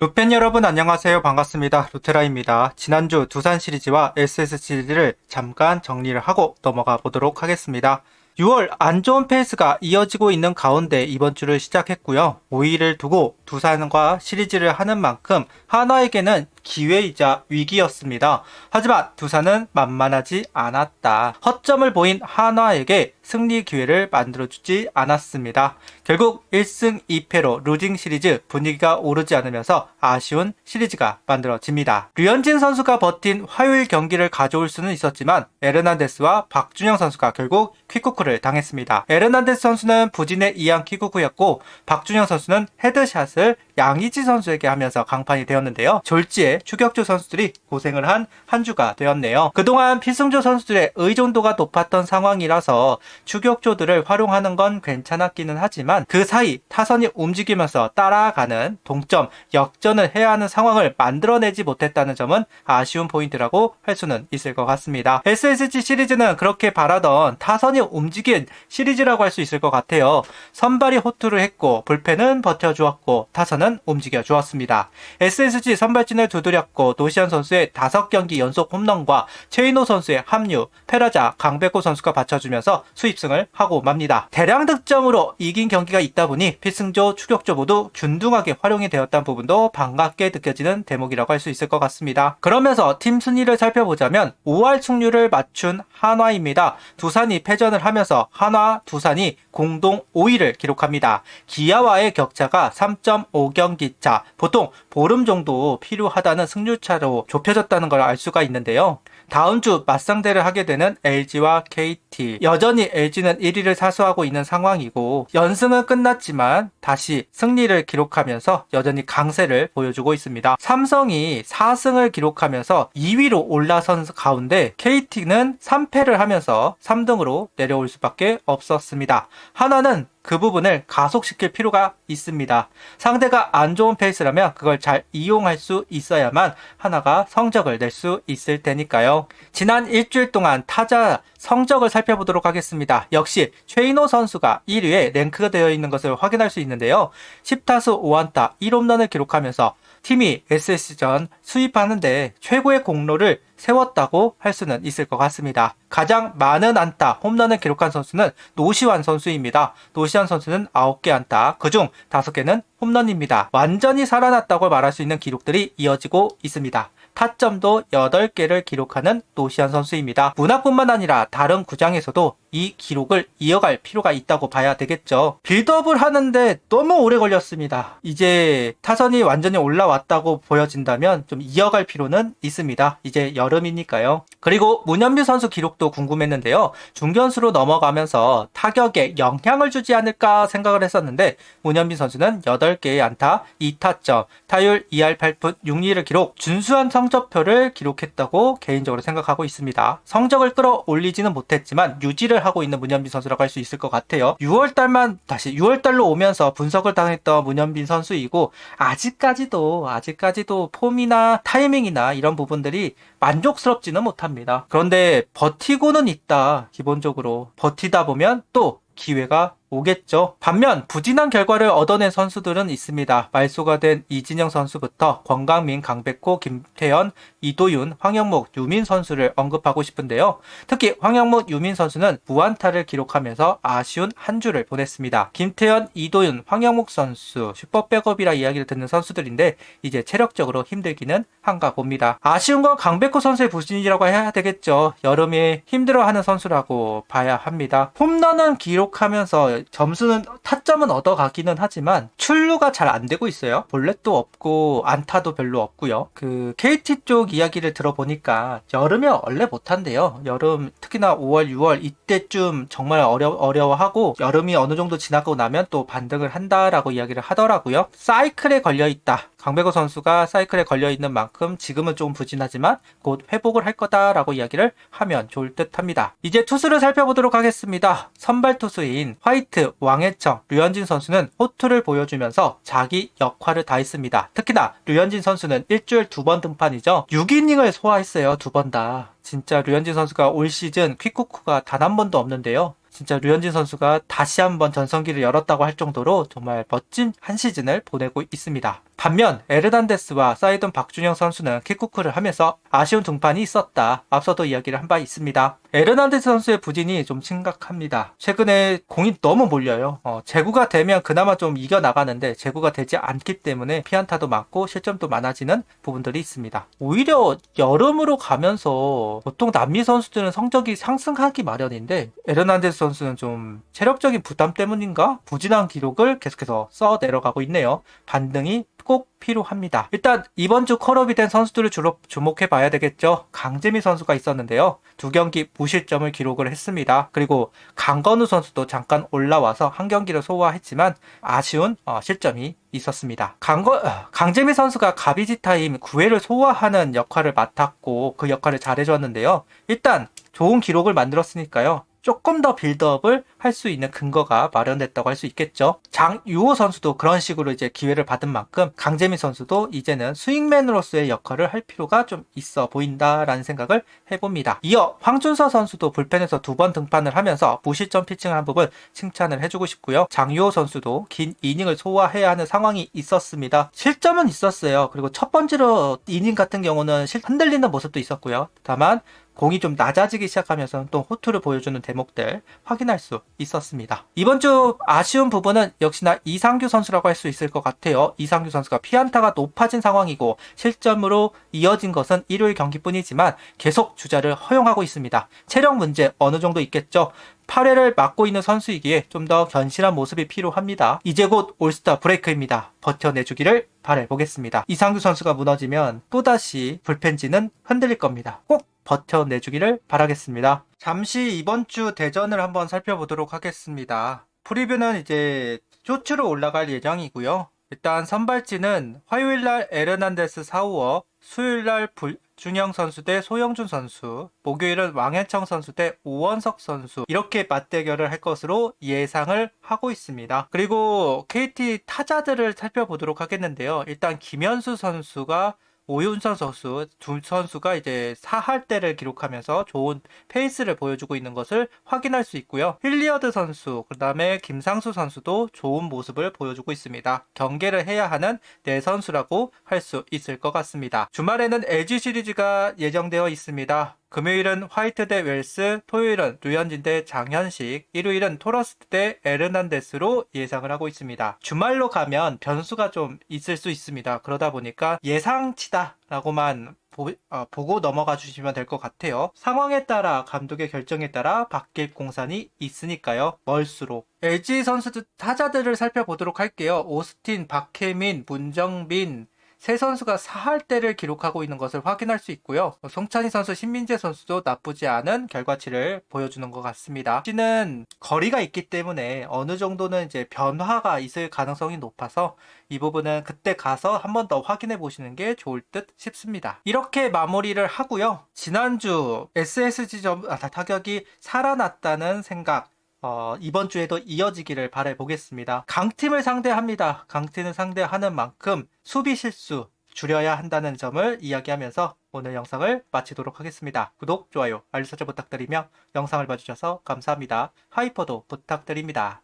루팬 여러분 안녕하세요. 반갑습니다. 루테라입니다. 지난주 두산 시리즈와 SS 시리즈를 잠깐 정리를 하고 넘어가 보도록 하겠습니다. 6월 안 좋은 페이스가 이어지고 있는 가운데 이번 주를 시작했고요. 5위를 두고 두산과 시리즈를 하는 만큼 한화에게는 기회이자 위기였습니다. 하지만 두산은 만만하지 않았다. 허점을 보인 한화에게 승리 기회를 만들어주지 않았습니다. 결국 1승 2패로 루징 시리즈 분위기가 오르지 않으면서 아쉬운 시리즈가 만들어집니다. 류현진 선수가 버틴 화요일 경기를 가져올 수는 있었지만 에르난데스와 박준영 선수가 결국 퀵쿠크를 당했습니다. 에르난데스 선수는 부진에 의한 퀵쿠크였고 박준영 선수는 헤드샷을 양의지 선수에게 하면서 강판이 되었는데요. 졸지에 추격조 선수들이 고생을 한 한 주가 되었네요. 그동안 필승조 선수들의 의존도가 높았던 상황이라서 추격조들을 활용하는 건 괜찮았기는 하지만 그 사이 타선이 움직이면서 따라가는 동점, 역전을 해야 하는 상황을 만들어내지 못했다는 점은 아쉬운 포인트라고 할 수는 있을 것 같습니다. SSG 시리즈는 그렇게 바라던 타선이 움직인 시리즈라고 할 수 있을 것 같아요. 선발이 호투를 했고 불펜은 버텨주었고 타선은 움직여 주었습니다. SSG 선발진을 두드렸고 노시안 선수의 5경기 연속 홈런과 최인호 선수의 합류, 페라자, 강백호 선수가 받쳐주면서 수입승을 하고 맙니다. 대량 득점으로 이긴 경기가 있다 보니 필승조, 추격조 모두 균등하게 활용이 되었다는 부분도 반갑게 느껴지는 대목이라고 할 수 있을 것 같습니다. 그러면서 팀 순위를 살펴보자면 5할 승률을 맞춘 한화입니다. 두산이 패전을 하면서 한화, 두산이 공동 5위를 기록합니다. 기아와의 격차가 3.5경기 차, 보통 보름 정도 필요하다는 승률차로 좁혀졌다는 걸 알 수가 있는데요. 다음 주 맞상대를 하게 되는 LG와 KT. 여전히 LG는 1위를 사수하고 있는 상황이고 연승은 끝났지만 다시 승리를 기록하면서 여전히 강세를 보여주고 있습니다. 삼성이 4승을 기록하면서 2위로 올라선 가운데 KT는 3패를 하면서 3등으로 내려올 수밖에 없었습니다. 하나는 그 부분을 가속시킬 필요가 있습니다. 상대가 안 좋은 페이스라면 그걸 잘 이용할 수 있어야만 하나가 성적을 낼 수 있을 테니까요. 지난 일주일 동안 타자 성적을 살펴보도록 하겠습니다. 역시 최인호 선수가 1위에 랭크가 되어 있는 것을 확인할 수 있는데요. 10타수 5안타 1홈런을 기록하면서 팀이 SS전 수입하는데 최고의 공로를 세웠다고 할 수는 있을 것 같습니다. 가장 많은 안타, 홈런을 기록한 선수는 노시환 선수입니다. 노시환 선수는 9개 안타, 그중 5개는 홈런입니다. 완전히 살아났다고 말할 수 있는 기록들이 이어지고 있습니다. 타점도 8개를 기록하는 노시환 선수입니다. 문학뿐만 아니라 다른 구장에서도 이 기록을 이어갈 필요가 있다고 봐야 되겠죠. 빌드업을 하는데 너무 오래 걸렸습니다. 이제 타선이 완전히 올라왔다고 보여진다면 좀 이어갈 필요는 있습니다. 이제 여름이니까요. 그리고 문현빈 선수 기록도 궁금했는데요. 중견수로 넘어가면서 타격에 영향을 주지 않을까 생각을 했었는데 문현빈 선수는 8개의 안타, 2타점, 타율 2할 8푼 6리를 기록, 준수한 성적표를 기록했다고 개인적으로 생각하고 있습니다. 성적을 끌어올리지는 못했지만 유지를 하고 있는 문현빈 선수라고 할 수 있을 것 같아요. 6월달로 오면서 분석을 당했던 문현빈 선수이고 아직까지도 폼이나 타이밍이나 이런 부분들이 만족스럽지는 못합니다. 그런데 버티고는 있다. 기본적으로 버티다 보면 또 기회가 오겠죠. 반면 부진한 결과를 얻어낸 선수들은 있습니다. 말소가 된 이진영 선수부터 권강민, 강백호, 김태현, 이도윤, 황영목, 유민 선수를 언급하고 싶은데요. 특히 황영목, 유민 선수는 무안타를 기록하면서 아쉬운 한 주를 보냈습니다. 김태현, 이도윤, 황영목 선수 슈퍼 백업이라 이야기를 듣는 선수들인데 이제 체력적으로 힘들기는 한가 봅니다. 아쉬운 건 강백호 선수의 부진이라고 해야 되겠죠. 여름에 힘들어하는 선수라고 봐야 합니다. 홈런은 기록하면서 점수는 타점은 얻어가기는 하지만 출루가 잘 안 되고 있어요. 볼넷도 없고 안타도 별로 없고요. 그 KT 쪽 이야기를 들어보니까 여름에 원래 못한대요. 여름 특히나 5월, 6월 이때쯤 정말 어려워하고 여름이 어느 정도 지나고 나면 또 반등을 한다라고 이야기를 하더라고요. 사이클에 걸려있다. 강백호 선수가 사이클에 걸려있는 만큼 지금은 좀 부진하지만 곧 회복을 할 거다라고 이야기를 하면 좋을 듯 합니다. 이제 투수를 살펴보도록 하겠습니다. 선발 투수인 화이트, 왕해청, 류현진 선수는 호투를 보여주면서 자기 역할을 다했습니다. 특히나 류현진 선수는 일주일 2번 등판이죠. 6이닝을 소화했어요. 2번 다. 진짜 류현진 선수가 올 시즌 퀵쿠크가 단 한 번도 없는데요. 진짜 류현진 선수가 다시 한번 전성기를 열었다고 할 정도로 정말 멋진 한 시즌을 보내고 있습니다. 반면 에르난데스와 사이돈 박준영 선수는 킥코크를 하면서 아쉬운 등판이 있었다. 앞서도 이야기를 한 바 있습니다. 에르난데스 선수의 부진이 좀 심각합니다. 최근에 공이 너무 몰려요. 제구가 되면 그나마 좀 이겨나가는데 제구가 되지 않기 때문에 피안타도 많고 실점도 많아지는 부분들이 있습니다. 오히려 여름으로 가면서 보통 남미 선수들은 성적이 상승하기 마련인데 에르난데스 선수는 좀 체력적인 부담 때문인가 부진한 기록을 계속해서 써 내려가고 있네요. 반등이 꼭 필요합니다. 일단 이번 주 컬업이 된 선수들을 주로 주목해 봐야 되겠죠. 강재미 선수가 있었는데요. 2경기 무실점을 기록을 했습니다. 그리고 강건우 선수도 잠깐 올라와서 한 경기를 소화했지만 아쉬운 실점이 있었습니다. 강재미 선수가 가비지 타임 9회를 소화하는 역할을 맡았고 그 역할을 잘해줬는데요. 일단 좋은 기록을 만들었으니까요. 조금 더 빌드업을 할 수 있는 근거가 마련됐다고 할 수 있겠죠. 장유호 선수도 그런 식으로 이제 기회를 받은 만큼 강재민 선수도 이제는 스윙맨으로서의 역할을 할 필요가 좀 있어 보인다라는 생각을 해봅니다. 이어 황준서 선수도 불펜에서 2번 등판을 하면서 무실점 피칭을 한 부분 칭찬을 해주고 싶고요. 장유호 선수도 긴 이닝을 소화해야 하는 상황이 있었습니다. 실점은 있었어요. 그리고 첫 번째로 이닝 같은 경우는 흔들리는 모습도 있었고요. 다만 공이 좀 낮아지기 시작하면서 또 호투를 보여주는 대목들 확인할 수 있었습니다. 이번 주 아쉬운 부분은 역시나 이상규 선수라고 할 수 있을 것 같아요. 이상규 선수가 피안타가 높아진 상황이고 실점으로 이어진 것은 일요일 경기뿐이지만 계속 주자를 허용하고 있습니다. 체력 문제 어느 정도 있겠죠. 8회를 맡고 있는 선수이기에 좀 더 견실한 모습이 필요합니다. 이제 곧 올스타 브레이크입니다. 버텨내주기를 바라보겠습니다. 이상규 선수가 무너지면 또다시 불펜진은 흔들릴 겁니다. 꼭 버텨내주기를 바라겠습니다. 잠시 이번 주 대전을 한번 살펴보도록 하겠습니다. 프리뷰는 이제 쇼츠로 올라갈 예정이고요. 일단 선발진은 화요일날 에르난데스 4호어, 수요일날 준영 선수 대 소영준 선수, 목요일은 왕현청 선수 대 오원석 선수 이렇게 맞대결을 할 것으로 예상을 하고 있습니다. 그리고 KT 타자들을 살펴보도록 하겠는데요. 일단 김현수 선수가 오윤선 선수 두 선수가 이제 4할대를 기록하면서 좋은 페이스를 보여주고 있는 것을 확인할 수 있고요. 힐리어드 선수, 그 다음에 김상수 선수도 좋은 모습을 보여주고 있습니다. 경계를 해야 하는 네 선수라고 할 수 있을 것 같습니다. 주말에는 LG 시리즈가 예정되어 있습니다. 금요일은 화이트 대 웰스, 토요일은 류현진 대 장현식, 일요일은 토러스 대 에르난데스로 예상을 하고 있습니다. 주말로 가면 변수가 좀 있을 수 있습니다. 그러다 보니까 예상치다 라고만 보고 넘어가 주시면 될 것 같아요. 상황에 따라 감독의 결정에 따라 바뀔 공산이 있으니까요. 멀수록 LG 선수들 타자들을 살펴보도록 할게요. 오스틴, 박혜민, 문정빈 세 선수가 4할대를 기록하고 있는 것을 확인할 수 있고요. 송찬희 선수, 신민재 선수도 나쁘지 않은 결과치를 보여주는 것 같습니다. LG는 거리가 있기 때문에 어느 정도는 이제 변화가 있을 가능성이 높아서 이 부분은 그때 가서 한 번 더 확인해 보시는 게 좋을 듯 싶습니다. 이렇게 마무리를 하고요. 지난주 SSG 타격이 살아났다는 생각 이번 주에도 이어지기를 바라보겠습니다. 강팀을 상대합니다. 강팀을 상대하는 만큼 수비 실수 줄여야 한다는 점을 이야기하면서 오늘 영상을 마치도록 하겠습니다. 구독, 좋아요, 알림 설정 부탁드리며 영상을 봐주셔서 감사합니다. 하이퍼도 부탁드립니다.